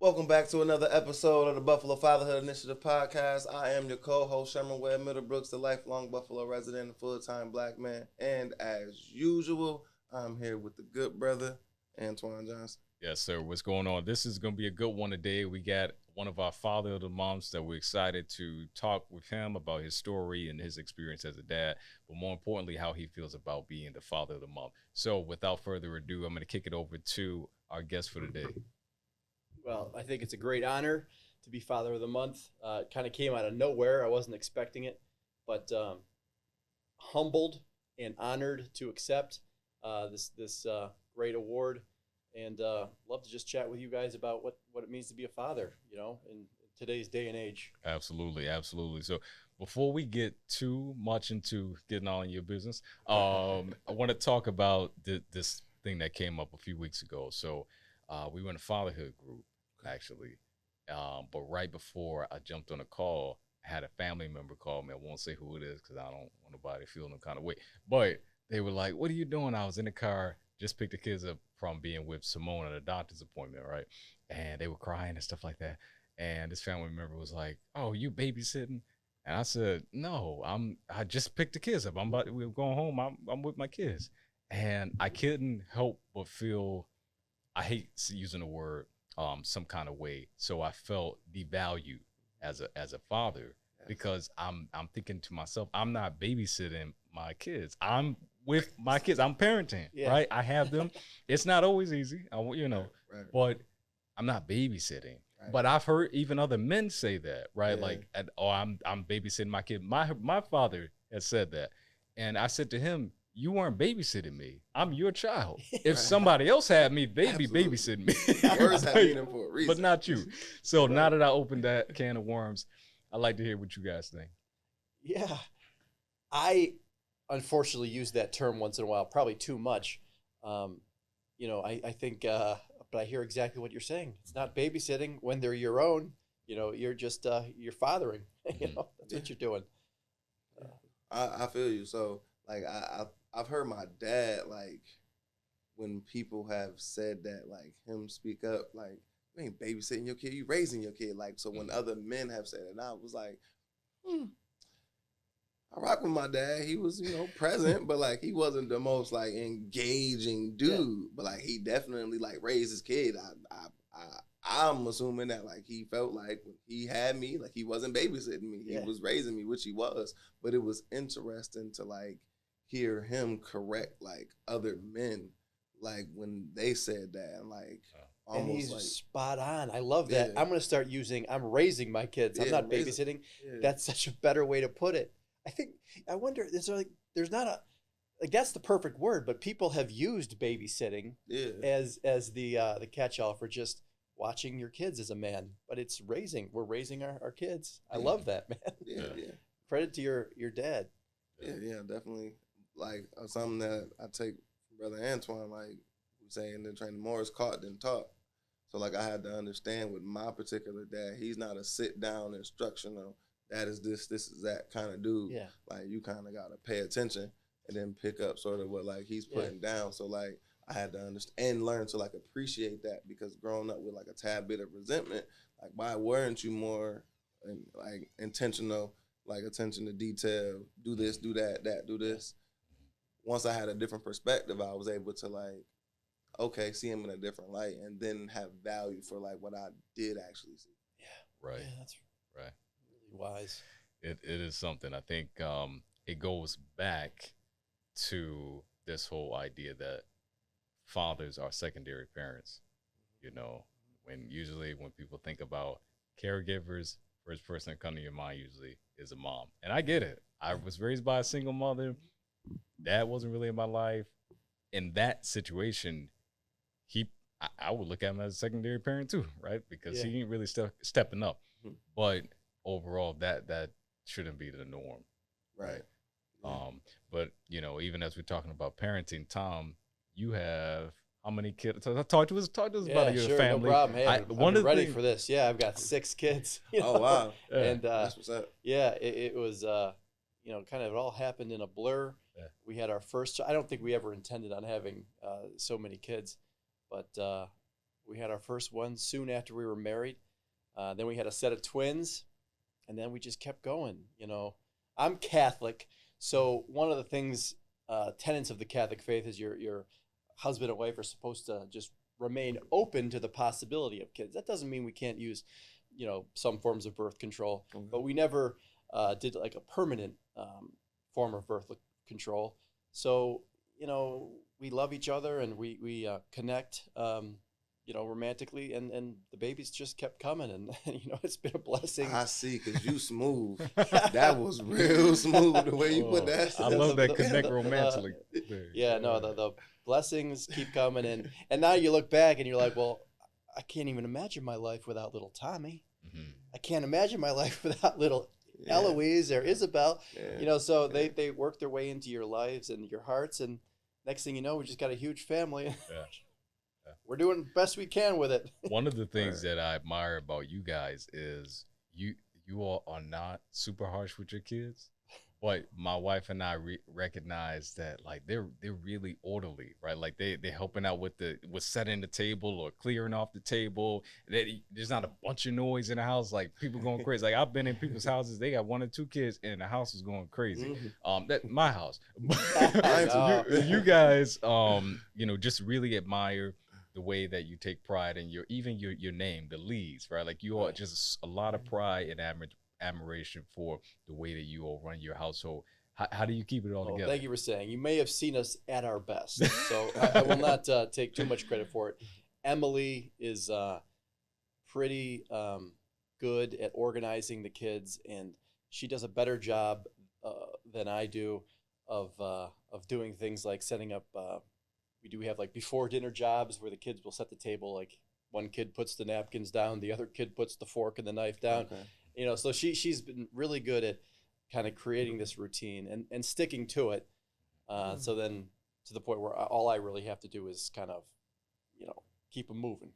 Welcome back to another episode of the Buffalo Fatherhood Initiative podcast. I am your co-host, Sherman Webb Middlebrooks, the lifelong Buffalo resident and full-time black man. And as usual, I'm here with the good brother, Antoine Johnson. Yes, sir. What's going on? This is going to be a good one today. We got one of our father of the months that we're excited to talk with him about his story and his experience as a dad, but more importantly, how he feels about being the father of the month. So without further ado, I'm going to kick it over to our guest for today. Well, I think it's a great honor to be Father of the Month. It kind of came out of nowhere. I wasn't expecting it, but humbled and honored to accept this great award, and love to just chat with you guys about what it means to be a father, in today's day and age. Absolutely, absolutely. So before we get too much into getting all in your business, I want to talk about this thing that came up a few weeks ago. So we were in a fatherhood group, actually. But right before I jumped on a call, I had a family member call me. I won't say who it is because I don't want nobody feeling no kind of way. But they were like, "What are you doing?" I was in the car, just picked the kids up from being with Simone at a doctor's appointment, right? And they were crying and stuff like that. And this family member was like, "Oh, you babysitting?" And I said, "No, I just picked the kids up. We're going home. I'm with my kids." And I couldn't help but feel, I hate using the word some kind of way. So I felt devalued as a father, because I'm thinking to myself, I'm not babysitting my kids. I'm with my kids. I'm parenting, right? I have them. It's not always easy, right. But I'm not babysitting. Right. But I've heard even other men say that, right? Yeah. Like, I'm babysitting my kid. My father has said that, and I said to him, "You weren't babysitting me. I'm your child. If somebody else had me, they'd be babysitting me." Words have meaning for a reason. But not you. So now that I opened that can of worms, I'd like to hear what you guys think. Yeah. I unfortunately use that term once in a while, probably too much. I think, but I hear exactly what you're saying. It's not babysitting when they're your own. You're just, you're fathering. That's what you're doing. I feel you. So, like, I've heard my dad, like, when people have said that, like, him speak up, like, you ain't babysitting your kid, you raising your kid. Like, so when other men have said it, and I was like, I rock with my dad. He was, present, but, like, he wasn't the most, like, engaging dude. Yeah. But, like, he definitely, like, raised his kid. I'm assuming that, like, he felt like when he had me, like, he wasn't babysitting me. He was raising me, which he was. But it was interesting to, like, hear him correct, like, other men, like, when they said that, and, like, almost, and he's like, spot on. I love that. I'm going to start using, I'm raising my kids. I'm not babysitting. That's such a better way to put it. I wonder, there's not a, like, that's the perfect word, but people have used babysitting as the catch-all for just watching your kids as a man. But it's we're raising our kids. I love that, man. Yeah. Credit to your dad. Yeah, definitely. Like, something that I take from Brother Antoine, like, saying the training, more is caught than taught. So, like, I had to understand with my particular dad, he's not a sit-down instructional, that is this is that kind of dude. Yeah. Like, you kind of got to pay attention and then pick up sort of what, like, he's putting down. So, like, I had to understand and learn to, like, appreciate that, because growing up with, like, a tad bit of resentment, like, why weren't you more, like, intentional, like, attention to detail, do this, do that, do this. Once I had a different perspective, I was able to, like, okay, see him in a different light, and then have value for, like, what I did actually see. Yeah. Right. Yeah, that's right. Really wise. It is something. I think it goes back to this whole idea that fathers are secondary parents. When people think about caregivers, first person that comes to your mind usually is a mom. And I get it. I was raised by a single mother. Dad wasn't really in my life. In that situation, I would look at him as a secondary parent too, right? Because he ain't really stepping up. Mm-hmm. But overall, that shouldn't be the norm, right? But even as we're talking about parenting, Tom, you have how many kids? Talk to us about your family. No problem. Hey, I'm ready for this. Yeah, I've got 6 kids. Oh wow! And that's what's up. Yeah, it was kind of, it all happened in a blur. Yeah. We had our first. I don't think we ever intended on having so many kids, but We had our first one soon after we were married. Then we had a set of twins, and then we just kept going. I'm Catholic, so one of the things, tenets of the Catholic faith is your husband and wife are supposed to just remain open to the possibility of kids. That doesn't mean we can't use, some forms of birth control, but we never did like a permanent form of birth control. So, we love each other and we connect, romantically, and the babies just kept coming, and it's been a blessing. I see, because you smooth. That was real smooth the way you put that. I love that connect romantically. The blessings keep coming, and now you look back and you're like, well, I can't even imagine my life without little Tommy. Mm-hmm. I can't imagine my life without little Eloise or Isabel. So they work their way into your lives and your hearts, and next thing you know, we just got a huge family. Yeah. We're doing the best we can with it. One of the things that I admire about you guys is you all are not super harsh with your kids. But my wife and I recognize that, like, they're really orderly, right? Like they're helping out with setting the table or clearing off the table. There's not a bunch of noise in the house, like people going crazy. Like I've been in people's houses, they got 1 or 2 kids and the house is going crazy. That my house. You guys, just really admire the way that you take pride in your name, the Lees, right? Like you are just a lot of pride and admiration for the way that you all run your household. How do you keep it all together? Thank you for saying. You may have seen us at our best, so I will not take too much credit for it. Emily is pretty good at organizing the kids, and she does a better job than I do of doing things like setting up. We have like before dinner jobs where the kids will set the table. Like one kid puts the napkins down, the other kid puts the fork and the knife down. Okay. So she's been really good at kind of creating this routine and sticking to it. So then to the point where all I really have to do is kind of, keep them moving.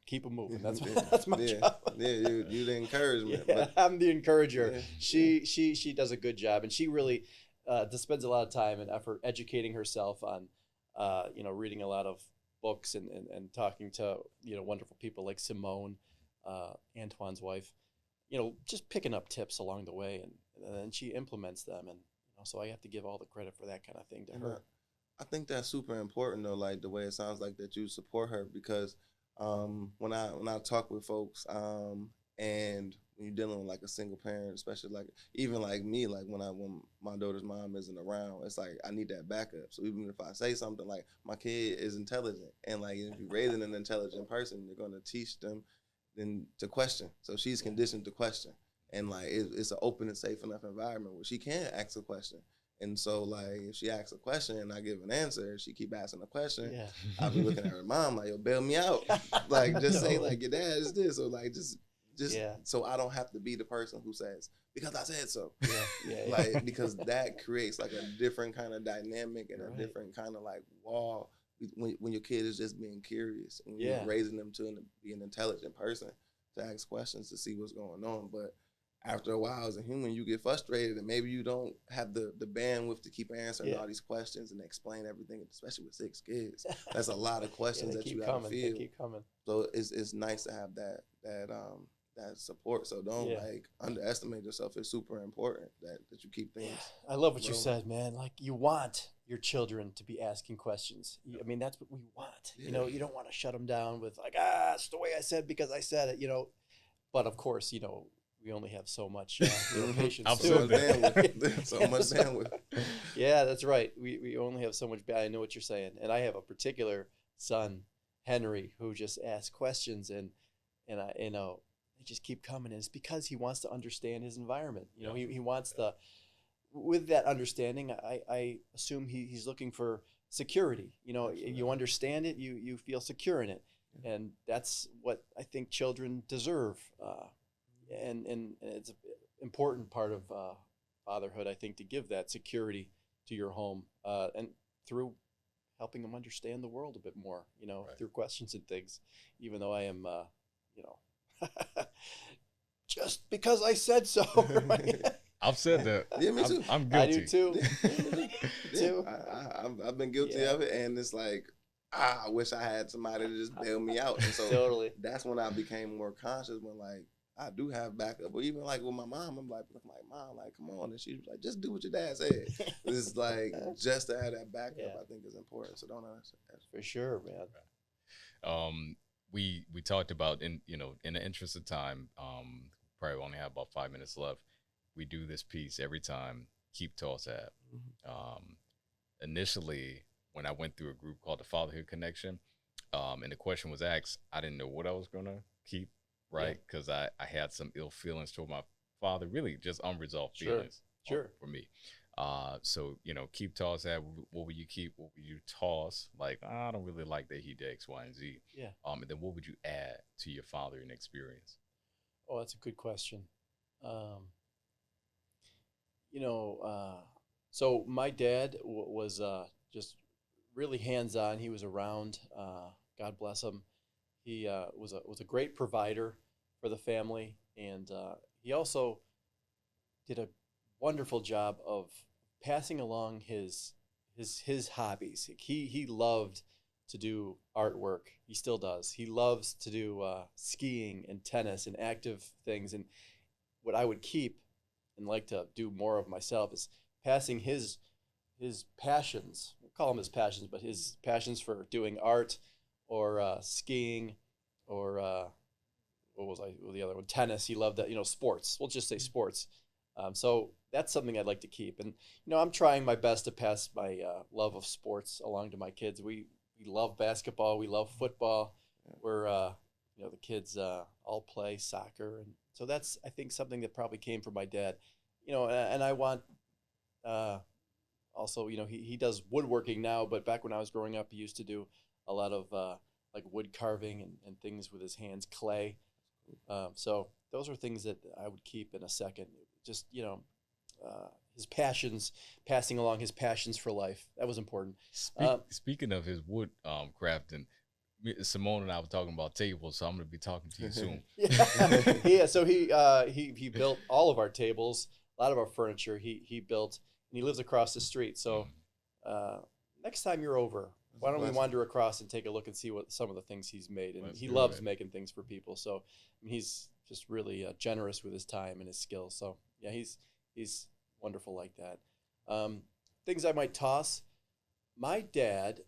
That's my job. You the encouragement. But I'm the encourager. Yeah. She does a good job, and she really spends a lot of time and effort educating herself on, reading a lot of books and talking to, wonderful people like Simone, Antoine's wife, just picking up tips along the way, and then she implements them. And, so I have to give all the credit for that kind of thing to her. I think that's super important though, like the way it sounds like that you support her, because when I talk with folks, and when you're dealing with like a single parent, especially like even like me, like when my daughter's mom isn't around, it's like I need that backup. So even if I say something like my kid is intelligent, and like if you're raising an intelligent person, you're gonna teach them then to question. So she's conditioned to question, and like it's an open and safe enough environment where she can ask a question. And so, like, if she asks a question and I give an answer, she keep asking a question, I'll be looking at her mom like, yo, bail me out. Like, just say, like, your dad is this. Or, like, just so I don't have to be the person who says, because I said so. Like, because that creates, like, a different kind of dynamic and a different kind of, like, wall when your kid is just being curious and you're raising them to be an intelligent person to ask questions to see what's going on. But after a while, as a human, you get frustrated, and maybe you don't have the bandwidth to keep answering all these questions and explain everything, especially with 6 kids. That's a lot of questions that you got to feel. They keep coming. So it's nice to have that support. So don't like underestimate yourself. It's super important that you keep things. I love what you said, man. Like, you want your children to be asking questions. I mean, that's what we want. You don't want to shut them down with like, it's the way I said because I said it. But of course, we only have so much patience. So much bandwidth. Yeah, that's right. We only have so much. I know what you're saying. And I have a particular son, Henry, who just asks questions, and I they just keep coming. And it's because he wants to understand his environment. He wants with that understanding, I assume he's looking for security. You understand it, you feel secure in it, and that's what I think children deserve. And it's an important part of fatherhood, I think, to give that security to your home, and through helping them understand the world a bit more, through questions and things, even though I am, just because I said so. I've said that. Yeah, me too. I'm guilty. I do too. I've been guilty of it, and it's like I wish I had somebody to just bail me out. And so Totally. that's when I became more conscious when like I do have backup. Or even like with my mom, I'm like, Mom, like, come on. And she's like, just do what your dad said. It's like just to have that backup, I think is important. So don't understand. For sure, man. We talked about in the interest of time, probably only have about 5 minutes left. We do this piece every time. Keep Toss app. Initially, when I went through a group called the Fatherhood Connection, and the question was asked, I didn't know what I was gonna keep, right? Because I had some ill feelings toward my father, really just unresolved feelings. Sure. For me. So Keep Toss app. What would you keep? What would you toss? Like, I don't really like that he did X, Y, and Z. Yeah. And then what would you add to your fathering experience? Oh, that's a good question. So my dad was just really hands-on. He was around. God bless him. He was a great provider for the family, and he also did a wonderful job of passing along his hobbies. He loved to do artwork. He still does. He loves to do skiing and tennis and active things. And what I would keep and like to do more of myself is passing his passions. We'll call them his passions, but his passions for doing art or skiing or the other one? Tennis. He loved that. Sports. We'll just say sports. So that's something I'd like to keep. And I'm trying my best to pass my love of sports along to my kids. We love basketball. We love football. We're the kids all play soccer, and so that's, I think, something that probably came from my dad. And I want also, he does woodworking now, but back when I was growing up, he used to do a lot of like wood carving and things with his hands, clay. So those are things that I would keep in a second. Just his passions, passing along his passions for life. That was important. Speaking of his wood crafting, Simone and I were talking about tables, so I'm going to be talking to you soon. Yeah. So he built all of our tables, a lot of our furniture. He built, and he lives across the street. So next time you're over, why don't we wander across and take a look and see what some of the things he's made? And he loves making things for people. So he's just really generous with his time and his skills. So yeah, he's wonderful like that. Things I might toss. My dad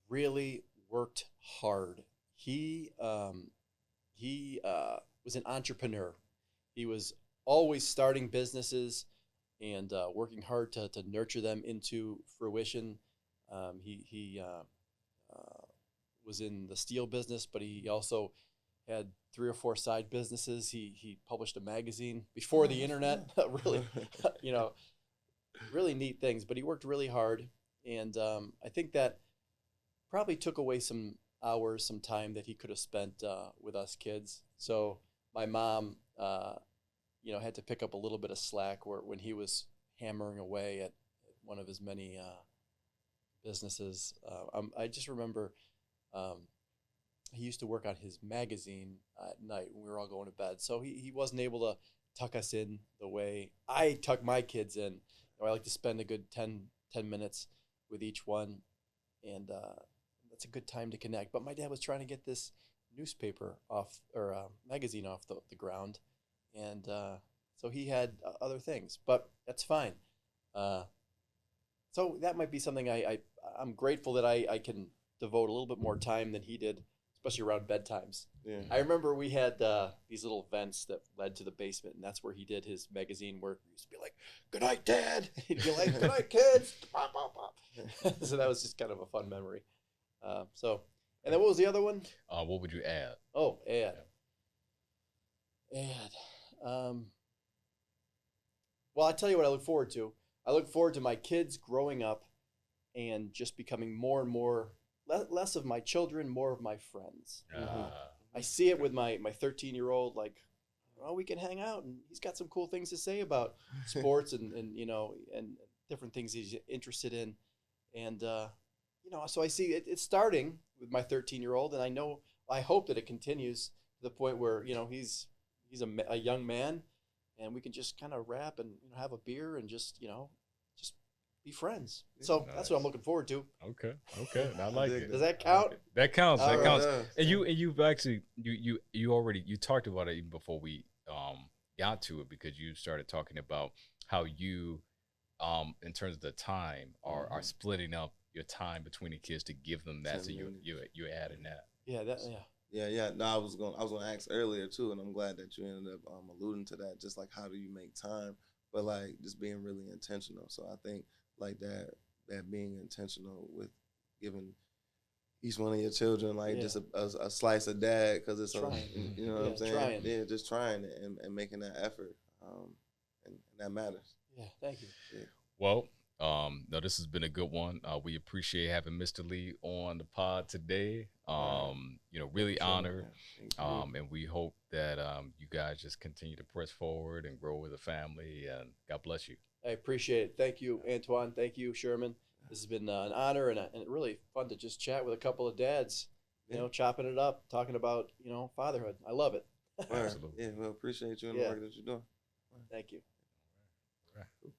really worked hard. He was an entrepreneur. He was always starting businesses and working hard to nurture them into fruition. He was in the steel business, but he also had 3 or 4 side businesses. He published a magazine before the internet. Really, really neat things. But he worked really hard, and I think that probably took away some hours, some time that he could have spent with us kids. So my mom, had to pick up a little bit of slack when he was hammering away at one of his many businesses. I just remember he used to work on his magazine at night when we were all going to bed. So he wasn't able to tuck us in the way I tuck my kids in. I like to spend a good 10 minutes with each one, and that's a good time to connect. But my dad was trying to get this newspaper magazine off the ground, and so he had other things, but that's fine. So that might be something I'm grateful that I can devote a little bit more time than he did, especially around bedtimes. Yeah. I remember we had these little vents that led to the basement, and that's where he did his magazine work. He used to be like, "Good night, Dad." He'd be like, "Good night, kids." Pop, pop, pop. So that was just kind of a fun memory. And then what was the other one? What would you add? Oh, add. Well, I tell you what I look forward to. I look forward to my kids growing up and just becoming more and more, less of my children, more of my friends. I see it with my 13-year-old, like, well, we can hang out, and he's got some cool things to say about sports and different things he's interested in. And, so I see it's starting with my 13-year-old, and I hope that it continues to the point where, he's a young man, and we can just kind of rap and have a beer and just be friends. So that's what I'm looking forward to. Okay. I like it. Does that count? That counts. That counts. And Yeah. you've actually you already talked about it even before we got to it, because you started talking about how you in terms of the time are splitting up your time between the kids to give them that. So you're adding that. Yeah. No, I was gonna ask earlier too, and I'm glad that you ended up alluding to that. Just like, how do you make time? But like, just being really intentional. So I think like that being intentional with giving each one of your children like just a slice of dad, because it's you know what I'm saying? Trying. Yeah, just trying it and making that effort, and that matters. Yeah, thank you. Yeah. Well, no, this has been a good one. We appreciate having Mr. Lee on the pod today. Really honored. And we hope that you guys just continue to press forward and grow with the family. And God bless you. I appreciate it. Thank you, Antoine. Thank you, Sherman. This has been an honor and really fun to just chat with a couple of dads. Chopping it up, talking about fatherhood. I love it. Absolutely. Yeah, well, appreciate you and the work that you're doing. Thank you. All right.